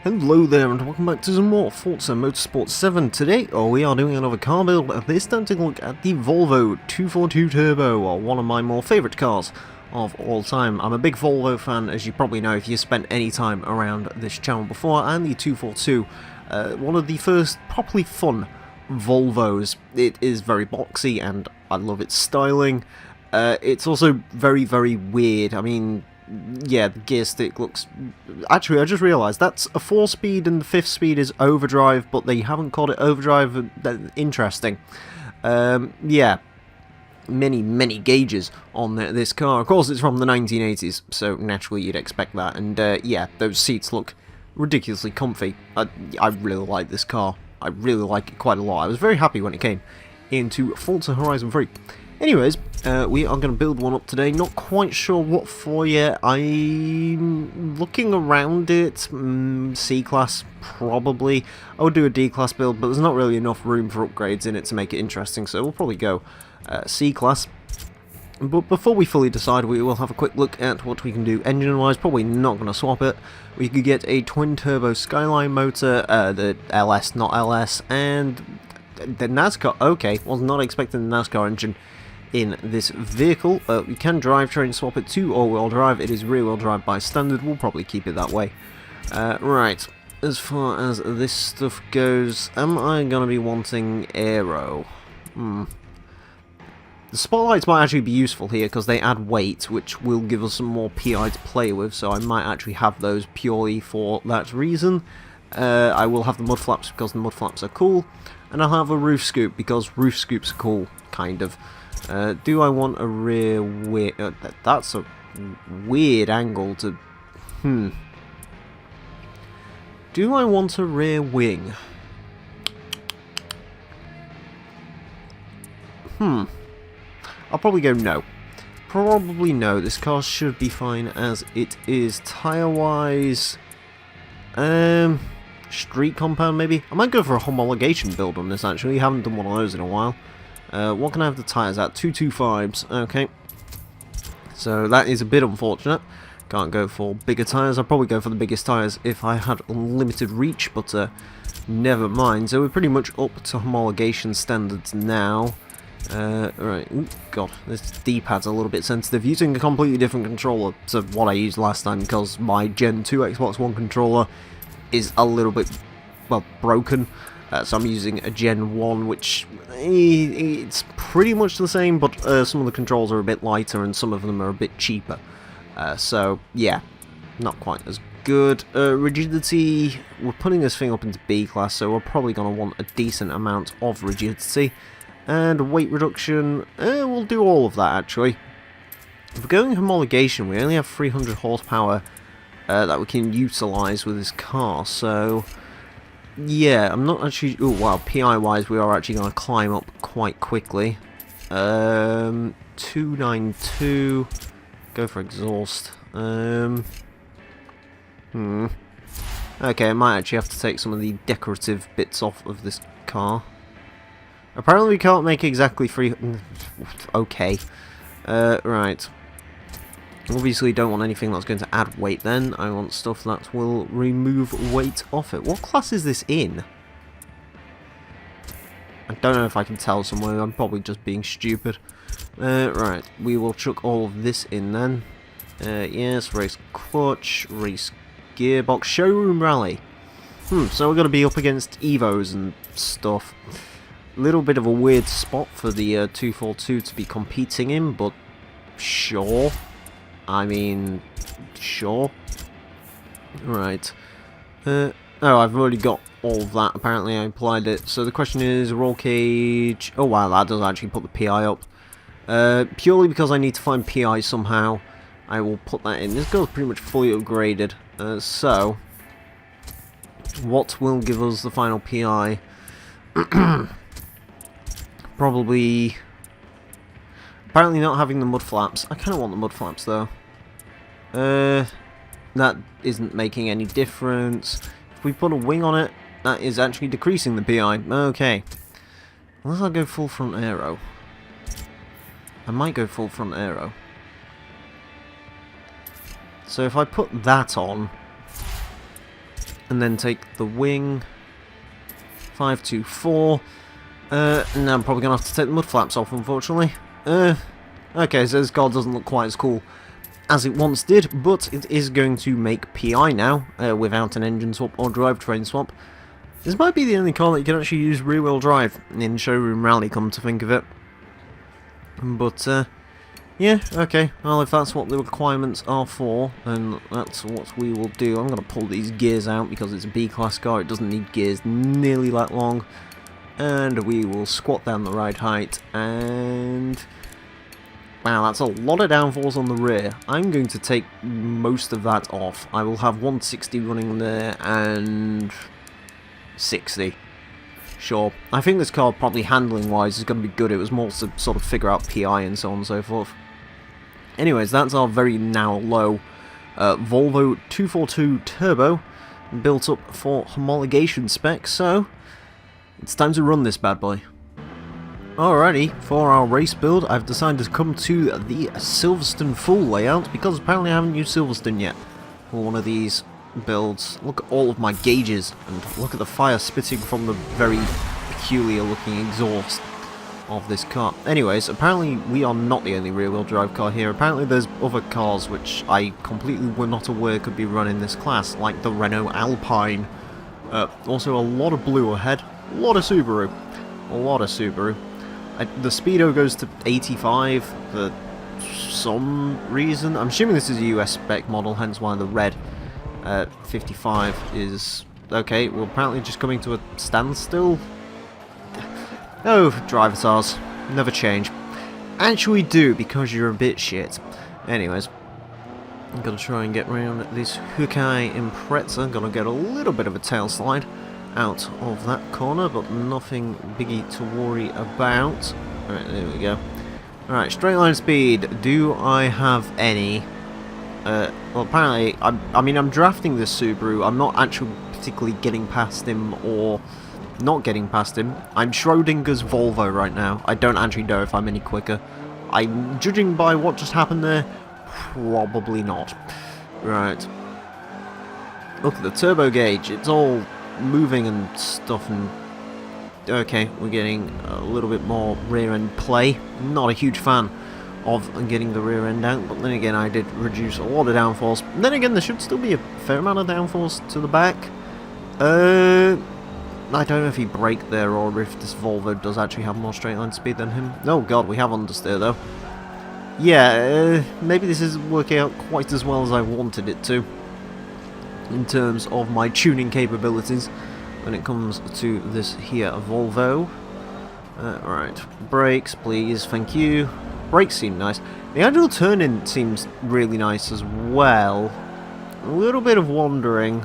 Hello there and welcome back to some more Forza Motorsport 7. Today, we are doing another car build, this time taking a look at the Volvo 242 Turbo, or one of my more favourite cars of all time. I'm a big Volvo fan, as you probably know if you spent any time around this channel before, and the 242, one of the first properly fun Volvos. It is very boxy and I love its styling. It's also very, very weird. I mean, yeah, the gear stick looks... Actually, I just realised that's a 4-speed and the 5th speed is overdrive, but they haven't called it overdrive. Interesting. Yeah, many gauges on this car. Of course, it's from the 1980s, so naturally you'd expect that. And yeah, those seats look ridiculously comfy. I really like this car. I really like it quite a lot. I was very happy when it came into Forza Horizon 3. Anyways, we are going to build one up today. Not quite sure what for yet. I'm looking around it. C-Class, probably. I would do a D-Class build, but there's not really enough room for upgrades in it to make it interesting, so we'll probably go C-Class. But before we fully decide, we will have a quick look at what we can do engine-wise. Probably not going to swap it. We could get a twin-turbo Skyline motor, the LS, not LS, and the NASCAR. Okay, was not expecting the NASCAR engine in this vehicle. We can drivetrain swap it to all-wheel drive. It is rear-wheel drive by standard. We'll probably keep it that way. Right, as far as this stuff goes, am I going to be wanting aero? The spotlights might actually be useful here because they add weight, which will give us some more PI to play with, so I might actually have those purely for that reason. I will have the mud flaps because the mud flaps are cool, and I'll have a roof scoop because roof scoops are cool, kind of. Do I want a rear wing? That's a weird angle to... Do I want a rear wing? I'll probably go no. Probably no. This car should be fine as it is. Tire-wise... street compound maybe? I might go for a homologation build on this actually. Haven't done one of those in a while. What can I have the tyres at? 225s. Okay. So that is a bit unfortunate. Can't go for bigger tyres. I'd probably go for the biggest tyres if I had unlimited reach, but never mind. So we're pretty much up to homologation standards now. Right. Ooh, God, this D-pad's a little bit sensitive. Using a completely different controller to what I used last time because my Gen 2 Xbox One controller is a little bit, well, broken. So I'm using a Gen 1, which it's pretty much the same, but some of the controls are a bit lighter and some of them are a bit cheaper. So, yeah, not quite as good. Rigidity, we're putting this thing up into B-Class, so we're probably going to want a decent amount of rigidity. And weight reduction, we'll do all of that, actually. If we're going homologation, we only have 300 horsepower that we can utilise with this car, so... Yeah, I'm not actually... Oh, wow, PI-wise, we are actually going to climb up quite quickly. 292... Go for exhaust. Okay, I might actually have to take some of the decorative bits off of this car. Apparently we can't make exactly 3... Okay. Right. Obviously don't want anything that's going to add weight then. I want stuff that will remove weight off it. What class is this in? I don't know if I can tell somewhere. I'm probably just being stupid. Right. We will chuck all of this in then. Yes, race clutch, race gearbox, showroom rally. So we're going to be up against Evos and stuff. Little bit of a weird spot for the 242 to be competing in, but sure. I mean, sure. Right. Oh, I've already got all of that. Apparently I applied it. So the question is, roll cage... Oh wow, that does actually put the PI up. Purely because I need to find PI somehow, I will put that in. This girl's pretty much fully upgraded. So, what will give us the final PI? Probably... Apparently not having the mud flaps. I kind of want the mud flaps though. That isn't making any difference. If we put a wing on it, that is actually decreasing the PI. Okay. Unless I go full front aero. I might go full front aero. So if I put that on, and then take the wing. 524. Now I'm probably going to have to take the mud flaps off, unfortunately. Okay, so this car doesn't look quite as cool as it once did, but it is going to make PI now, without an engine swap or drivetrain swap. This might be the only car that you can actually use rear-wheel drive in Showroom Rally, come to think of it. But, yeah, okay, well, if that's what the requirements are for, then that's what we will do. I'm going to pull these gears out because it's a B-class car, it doesn't need gears nearly that long. And we will squat down the ride height, and... wow, that's a lot of downforce on the rear. I'm going to take most of that off. I will have 160 running there, and... 60. Sure. I think this car, probably handling-wise, is going to be good. It was more to sort of figure out PI and so on and so forth. Anyways, that's our very now low Volvo 242 Turbo, built up for homologation specs, so it's time to run this bad boy. Alrighty, for our race build, I've decided to come to the Silverstone full layout, because apparently I haven't used Silverstone yet for one of these builds. Look at all of my gauges, and look at the fire spitting from the very peculiar looking exhaust of this car. Anyways, apparently we are not the only rear-wheel drive car here. Apparently there's other cars which I completely were not aware could be run in this class, like the Renault Alpine. Also a lot of blue ahead, a lot of Subaru. A lot of Subaru. The speedo goes to 85 for some reason. I'm assuming this is a US spec model, hence why the red 55 is... okay, we're apparently just coming to a standstill. Oh, driver stars, never change. Actually do, because you're a bit shit. Anyways, I'm going to try and get around this Hookai Impreza. Going to get a little bit of a tail slide out of that corner, but nothing biggie to worry about. Alright, there we go. Alright, straight line speed. Do I have any? Well, apparently, I mean, I'm drafting this Subaru. I'm not actually particularly getting past him or not getting past him. I'm Schrodinger's Volvo right now. I don't actually know if I'm any quicker. I'm judging by what just happened there. Probably not. Right. Look at the turbo gauge. It's all moving and stuff, and okay, we're getting a little bit more rear end play. Not a huge fan of getting the rear end out, but then again I did reduce a lot of downforce. And then again, there should still be a fair amount of downforce to the back. I don't know if he braked there or if this Volvo does actually have more straight line speed than him. Oh god, we have understeer though. Yeah, maybe this isn't working out quite as well as I wanted it to, in terms of my tuning capabilities when it comes to this here Volvo. Right, brakes please, thank you. Brakes seem nice. The actual turn-in seems really nice as well. A little bit of wandering,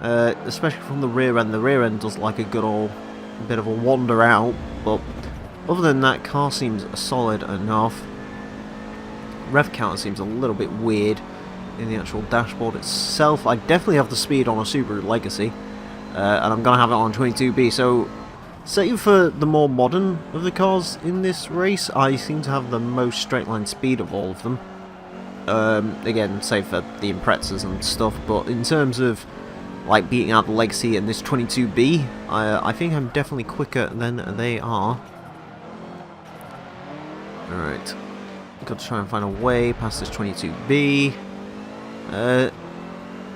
especially from the rear end. The rear end does like a good old bit of a wander out, but other than that, car seems solid enough. Rev counter seems a little bit weird in the actual dashboard itself. I definitely have the speed on a Subaru Legacy, and I'm going to have it on 22B, so save for the more modern of the cars in this race, I seem to have the most straight line speed of all of them. Again, save for the Imprezas and stuff, but in terms of like beating out the Legacy and this 22B, I think I'm definitely quicker than they are. Alright, got to try and find a way past this 22B.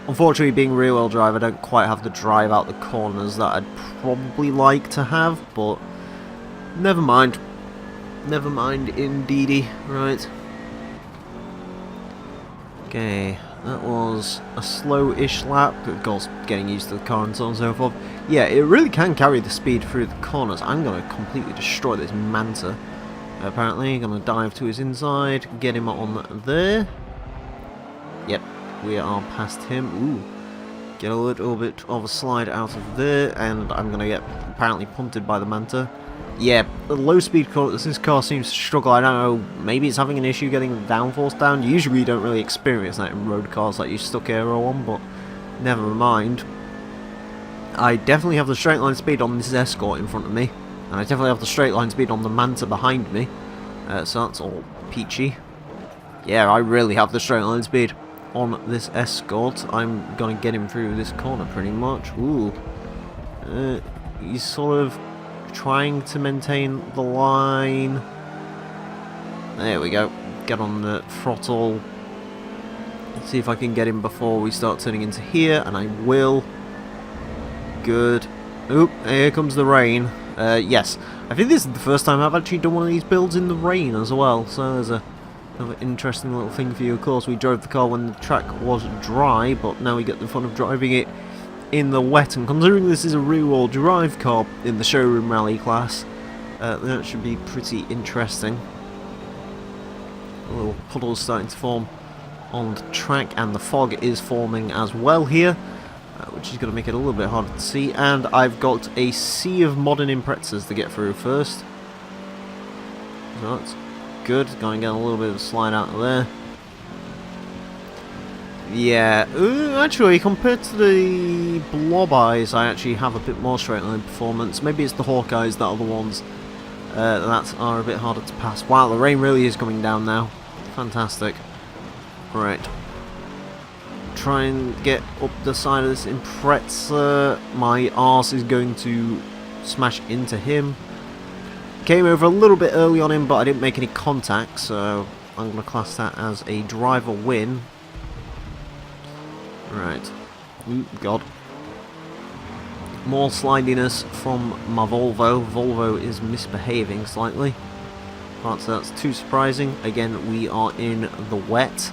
Unfortunately, being rear-wheel drive, I don't quite have the drive out the corners that I'd probably like to have, but never mind. Never mind, indeedy. Right. Okay, that was a slow-ish lap. Of course, getting used to the car and so on and so forth. Yeah, it really can carry the speed through the corners. I'm going to completely destroy this Manta. Apparently, going to dive to his inside, get him on there. Yep. We are past him. Ooh. Get a little bit of a slide out of there, and I'm going to get apparently punted by the Manta. Yeah, the low speed corners, this car seems to struggle. I don't know, maybe it's having an issue getting the downforce down. Usually you don't really experience that in road cars like you stuck aero on, but never mind. I definitely have the straight line speed on this Escort in front of me, and I definitely have the straight line speed on the Manta behind me. So that's all peachy. Yeah, I really have the straight line speed. on this Escort. I'm gonna get him through this corner pretty much. Ooh. He's sort of trying to maintain the line. There we go. Get on the throttle. Let's see if I can get him before we start turning into here, and I will. Good. Oop, here comes the rain. Yes, I think this is the first time I've actually done one of these builds in the rain as well, so there's another interesting little thing for you. Of course, we drove the car when the track was dry, but now we get the fun of driving it in the wet, and considering this is a rear-wheel drive car in the showroom rally class, that should be pretty interesting. A little puddles starting to form on the track, and the fog is forming as well here, which is going to make it a little bit harder to see. And I've got a sea of modern Imprezas to get through first, so that's good. Going to get a little bit of a slide out of there. Yeah, actually, compared to the Blob Eyes, I actually have a bit more straight line performance. Maybe it's the Hawkeyes that are the ones that are a bit harder to pass. Wow, the rain really is coming down now. Fantastic. Right. Try and get up the side of this Impreza. My arse is going to smash into him. Came over a little bit early on him, but I didn't make any contact, so I'm going to class that as a driver win. Right. Ooh, God. More slidiness from my Volvo. Volvo is misbehaving slightly. Can't say that's too surprising. Again, we are in the wet.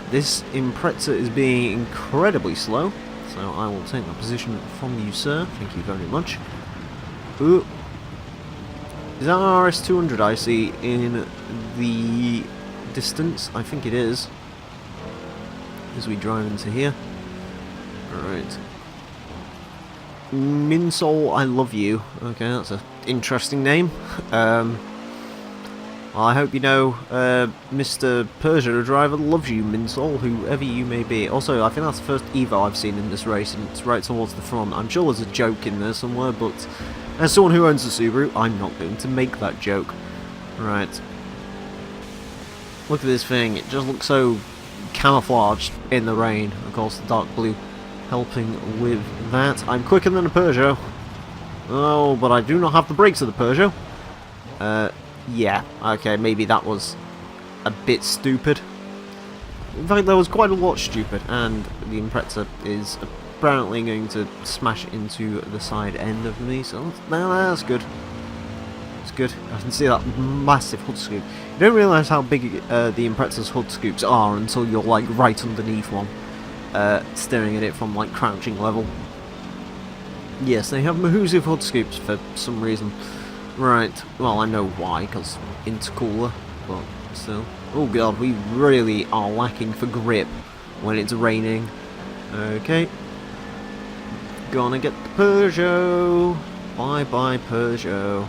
This Impreza is being incredibly slow, so I will take that position from you, sir. Thank you very much. Ooh. Is that an RS200 I see in the distance? I think it is. As we drive into here. Alright. Minsol, I love you. Okay, that's an interesting name. Well, I hope you know Mr. Peugeot driver loves you, Minsol, whoever you may be. Also, I think that's the first Evo I've seen in this race, and it's right towards the front. I'm sure there's a joke in there somewhere, but as someone who owns a Subaru, I'm not going to make that joke. Right. Look at this thing. It just looks so camouflaged in the rain. Of course, the dark blue helping with that. I'm quicker than a Peugeot. Oh, but I do not have the brakes of the Peugeot. Yeah, okay, maybe that was a bit stupid. In fact, there was quite a lot stupid, and the Impreza is apparently going to smash into the side end of me, so that's good. It's good. I can see that massive hood scoop. You don't realise how big the Impreza's hood scoops are until you're like right underneath one, staring at it from like crouching level. Yes, they have massive hood scoops for some reason. Right, well I know why, because intercooler, but still. Oh god, we really are lacking for grip when it's raining. Okay. Gonna get the Peugeot. Bye bye Peugeot.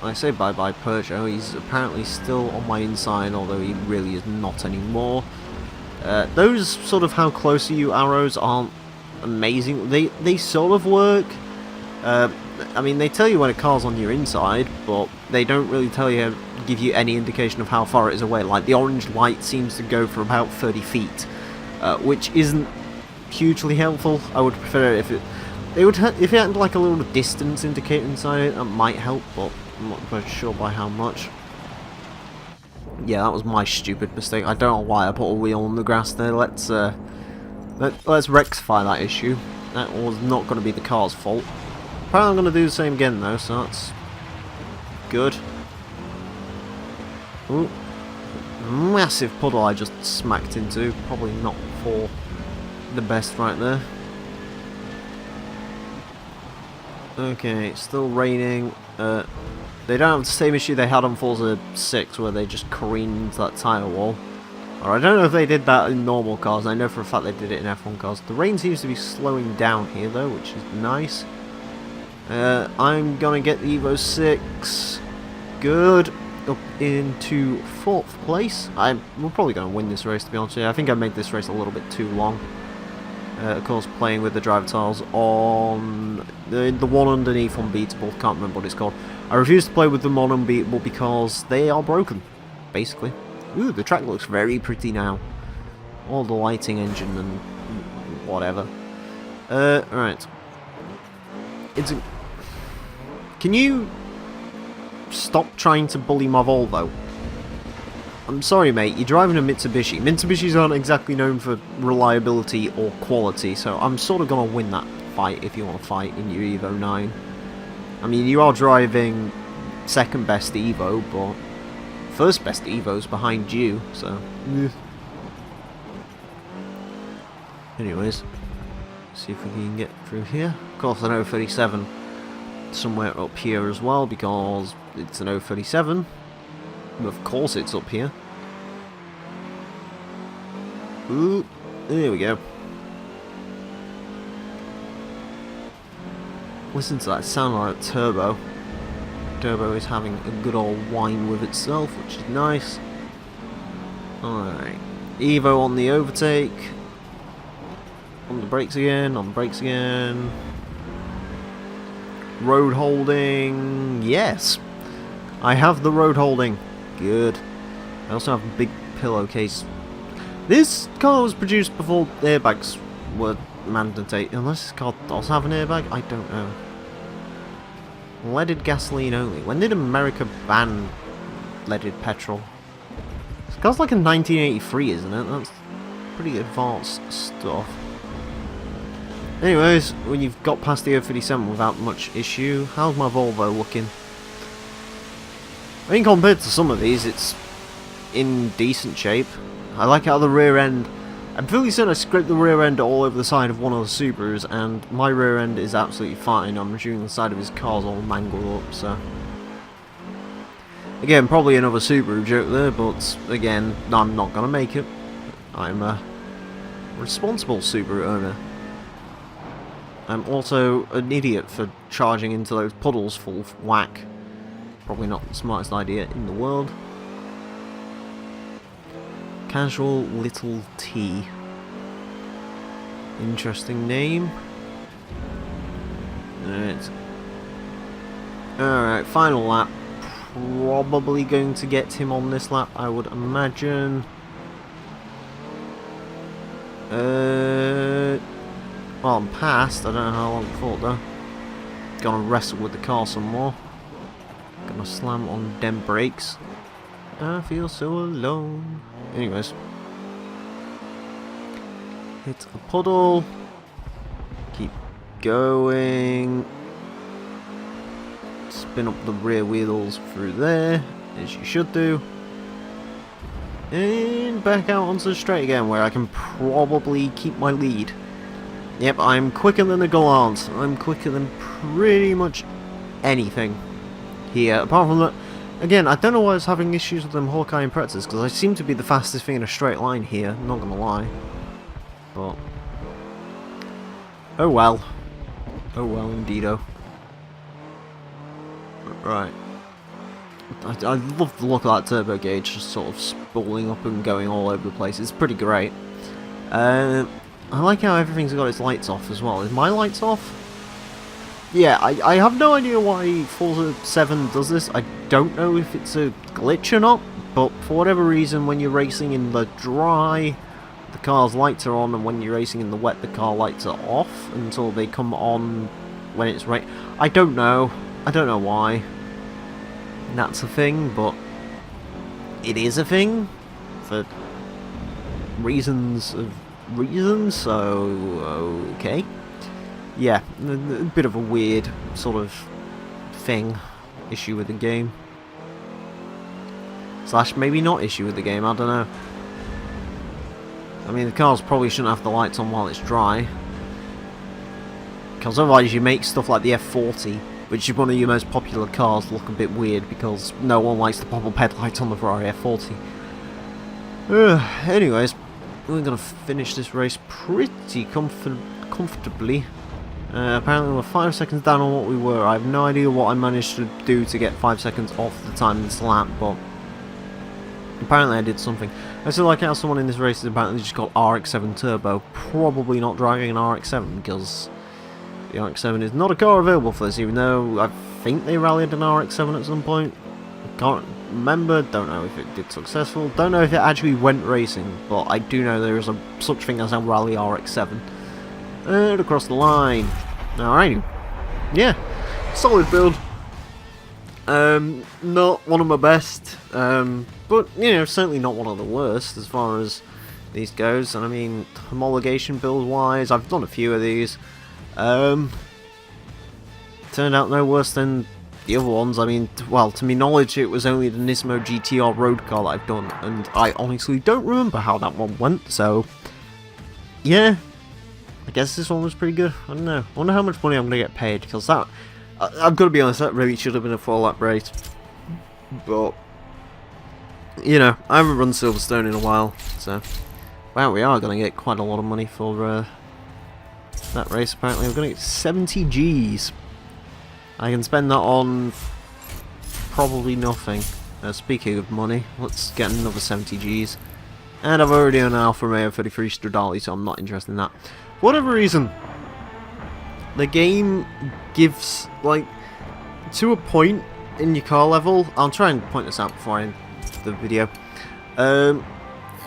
I say bye bye Peugeot, he's apparently still on my inside, although he really is not anymore. Those sort of how close to you arrows aren't amazing. They sort of work. I mean, they tell you when a car's on your inside, but they don't really give you any indication of how far it is away. Like, the orange light seems to go for about 30 feet, which isn't hugely helpful. I would prefer it if it had like a little distance indicator inside it, that might help, but I'm not quite sure by how much. Yeah, that was my stupid mistake. I don't know why I put a wheel on the grass there. Let's rectify that issue. That was not going to be the car's fault. Apparently I'm going to do the same again though, so that's good. Ooh. Massive puddle I just smacked into. Probably not for the best right there. Okay, it's still raining. They don't have the same issue they had on Forza 6 where they just careened into that tyre wall. Or I don't know if they did that in normal cars. I know for a fact they did it in F1 cars. The rain seems to be slowing down here though, which is nice. I'm gonna get the Evo 6. Good. Up into 4th place. We're probably gonna win this race, to be honest with you. I think I made this race a little bit too long. Of course, playing with the driver tiles on the one underneath Unbeatable. Can't remember what it's called. I refuse to play with them on Unbeatable because they are broken, basically. Ooh, the track looks very pretty now. All the lighting engine and whatever. Alright. Can you stop trying to bully my Volvo? I'm sorry, mate, you're driving a Mitsubishi. Mitsubishis aren't exactly known for reliability or quality, so I'm sort of going to win that fight if you want to fight in your Evo 9. I mean, you are driving second best Evo, but first best Evo's behind you, so... Anyways, see if we can get through here. Of course, an 037 somewhere up here as well, because it's an 037. Of course it's up here. Ooh, there we go. Listen to that sound like turbo. Turbo is having a good old wine with itself, which is nice. Alright. Evo on the overtake. On the brakes again, on the brakes again. Road holding. Yes. I have the road holding. Good. I also have a big pillowcase. This car was produced before airbags were mandatory. Unless this car does have an airbag, I don't know. Leaded gasoline only. When did America ban leaded petrol? This car's like a 1983, isn't it? That's pretty advanced stuff. Anyways, when you've got past the 037 without much issue, how's my Volvo looking? I mean, compared to some of these, it's in decent shape. I like how the rear end... I'm fairly certain I scraped the rear end all over the side of one of the Subarus, and my rear end is absolutely fine. I'm assuming the side of his car's all mangled up, so... Again, probably another Subaru joke there, but again, I'm not gonna make it. I'm a responsible Subaru owner. I'm also an idiot for charging into those puddles full of whack. Probably not the smartest idea in the world. Casual Little T. Interesting name. Alright, final lap. Probably going to get him on this lap, I would imagine. Well, I'm past. I don't know how long for though. Gonna wrestle with the car some more. Gonna slam on dem brakes. I feel so alone. Anyways. Hit a puddle. Keep going. Spin up the rear wheels through there, as you should do. And back out onto the straight again, where I can probably keep my lead. Yep, I'm quicker than a Galant. I'm quicker than pretty much anything here. Apart from that, again, I don't know why I was having issues with them Hawkeye and Pretzels, because I seem to be the fastest thing in a straight line here, not gonna lie. But... oh well. Oh well, indeedo. Right. I love the look of that turbo gauge, just sort of spooling up and going all over the place. It's pretty great. I like how everything's got its lights off as well. Is my lights off? Yeah, I have no idea why Forza 7 does this. I don't know if it's a glitch or not, but for whatever reason, when you're racing in the dry, the car's lights are on, and when you're racing in the wet, the car lights are off until they come on when it's right. I don't know. I don't know why that's a thing, but it is a thing for reasons, so okay. Yeah, a bit of a weird sort of thing, issue with the game. Slash maybe not issue with the game, I don't know. I mean, the cars probably shouldn't have the lights on while it's dry, because otherwise you make stuff like the F40, which is one of your most popular cars, look a bit weird because no one likes the pop-up headlights on the Ferrari F40. Anyways, we're going to finish this race pretty comfortably. Apparently we're 5 seconds down on what we were. I have no idea what I managed to do to get 5 seconds off the time in this lap, but apparently I did something. I still like how someone in this race has apparently just got RX-7 Turbo, probably not driving an RX-7 because the RX-7 is not a car available for this, even though I think they rallied an RX-7 at some point. remember, don't know if it did successful, don't know if it actually went racing, but I do know there is a such thing as a Rally RX-7. And across the line. Alrighty. Yeah, solid build. Not one of my best, but, you know, certainly not one of the worst as far as these goes. And I mean, homologation build-wise, I've done a few of these. Turned out no worse than the other ones. I mean, well, to my knowledge, it was only the Nismo GTR road car that I've done, and I honestly don't remember how that one went, so yeah, I guess this one was pretty good. I don't know. I wonder how much money I'm going to get paid, because that, I've got to be honest, that really should have been a 4-lap race, but, you know, I haven't run Silverstone in a while, so, wow, we are going to get quite a lot of money for that race, apparently. We're going to get 70 Gs. I can spend that on probably nothing. Speaking of money, let's get another 70 Gs. And I've already earned an Alfa Romeo 33 Stradale, so I'm not interested in that. For whatever reason, the game gives, like, to a point in your car level, I'll try and point this out before I end the video.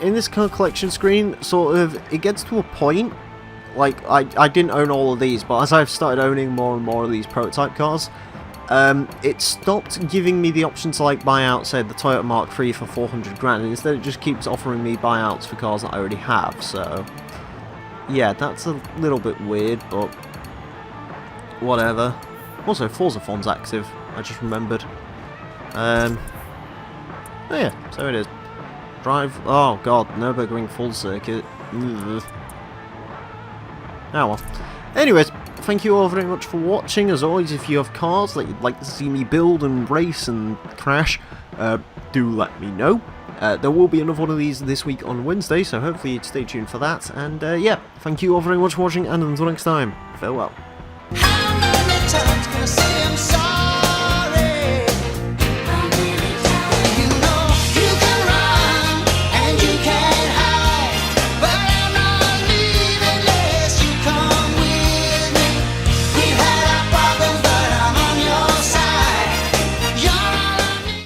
In this car collection screen, sort of, it gets to a point. Like, I didn't own all of these, but as I've started owning more and more of these prototype cars, it stopped giving me the option to, like, buy out, say, the Toyota Mark III for 400 grand, and instead it just keeps offering me buyouts for cars that I already have, so yeah, that's a little bit weird, but whatever. Also, Forza Fon's active, I just remembered. Oh yeah, so it is. Drive, oh god, Nürburgring full circuit. Ugh. Oh well. Anyways, thank you all very much for watching. As always, if you have cars that you'd like to see me build and race and crash, do let me know. There will be another one of these this week on Wednesday, so hopefully you'd stay tuned for that. And yeah, thank you all very much for watching, and until next time, farewell.